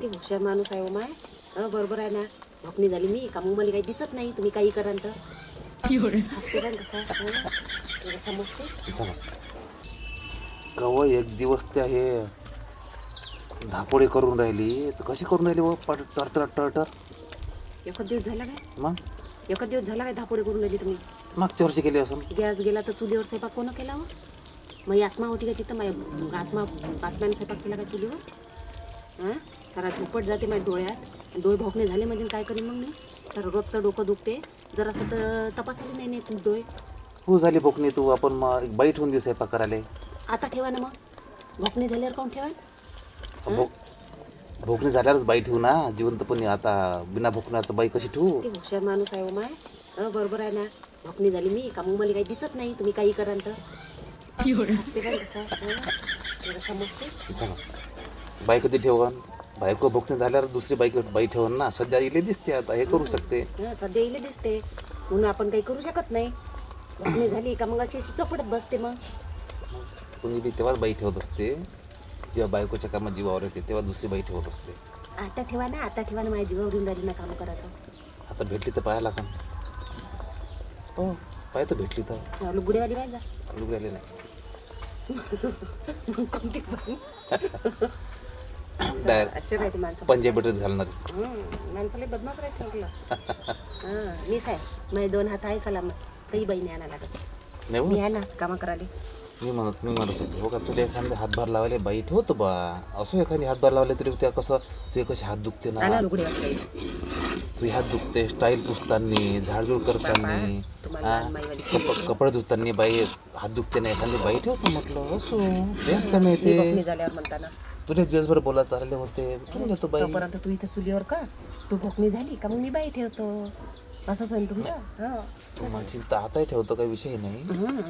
ते हुशार माणूस आहे हो माय. बरोबर आहे ना. भोकणी झाली मी का मग मला काही दिसत नाही. तुम्ही काही कराल तर हसते पण कसा समजते. सांगा कव एक दिवस ते हे धापोडे करून राहिली तर कशी करून राहिली बाबा टरटर टरटर. एकच दिवस झाला काय? मग एकच दिवस झाला काय धापोडे करून राहिली तुम्ही? मागच्या वर्षी केली असून गॅस गेला तर चुलीवर स्वयंपाक कोण केला हो? मग आत्मा होती का तिथं? माझ्या आत्म्याने स्वयंपाक केला का चुलीवर? हां सारा धुपट जाते माझ्या डोळ्यात. डोळे भोकणे झाले म्हणजे काय करीन मग मी? तर रोजचं डोकं दुखते. जरासं तर तपासायला नाही खूप डोळे. हो झाली भोकणी तू आपण मग एक बाई ठेवून दे स्वयंपाक करायला. आता ठेवा ना मग. भोकणे झाल्यावर कोण ठेवा? भोकणी झाल्यावरच बाई ठेवू ना. जिवंत पण आता बिना भोकण्याचं बाई कशी ठेवू? ते हुशार माणूस आहे हो माय. बरोबर आहे ना. भोकणी झाली मी का मग मला काही दिसत नाही. तुम्ही काही कराल तर हसते पण कसा समजते. सांगा बाई कधी ठेवण? बायको भोकणी झाल्यावर दुसरी बाई ठेवण ना. सध्या इले दिसते आता हे करू शकते. सध्या येईल दिसते म्हणून आपण काही करू शकत नाही. भोकणी झाली का मग अशी चपडत बसते. मग कोणी बी तेव्हाच बाई ठेवत असते जेव्हा बायकोच्या कामात जीवावर येते तेव्हा दुसरी बाई ठेवत असते. आता ठेवा ना. आता ठेवा ना. माझ्या जीवावरून राहिली ना काम करायचं. आता भेटली तर पाहायला का? हो पाय तर भेटली तर लुगडेवाली पाहिजे लुगडे आले नाही. कोणती पण डायरेक्ट असे राहते माणसं. पंजाबी ड्रेस घालणार. माणसाला बदमाश राहते म्हटलं. मीच आहे. माझे 2 हात आहे सलाम. काही बाई नाही आणा लागत. नाही मी हो आहे ना कामं करायला. मी म्हणत होतो हो का तुला एखाद्या हातभार लावायला बाई ठेवतो बा. असो एखादी हातभार लावले तरी त्या कसं तुझे कसे हात दुखते ना. आणा लुगडेवाली. तुझे हात दुखते स्टाईल पुसताना झाडझूड करताना कपडे धुताना बाई हात दुखते ना. एखादी बाई ठेवतो म्हटलं असो बेस का नाही ते भोकणी झाल्यावर म्हणताना तुला दिवसभर बोलायला चालले होते ठेवून देतो बाई. तोपर्यंत तू इथं चुलीवर का तू भोकणी झाली का मग मी बाई ठेवतो. असंच होईल तुमचं. तू म्हणशील तर आताही ठेवतो काही विषय नाही. हं.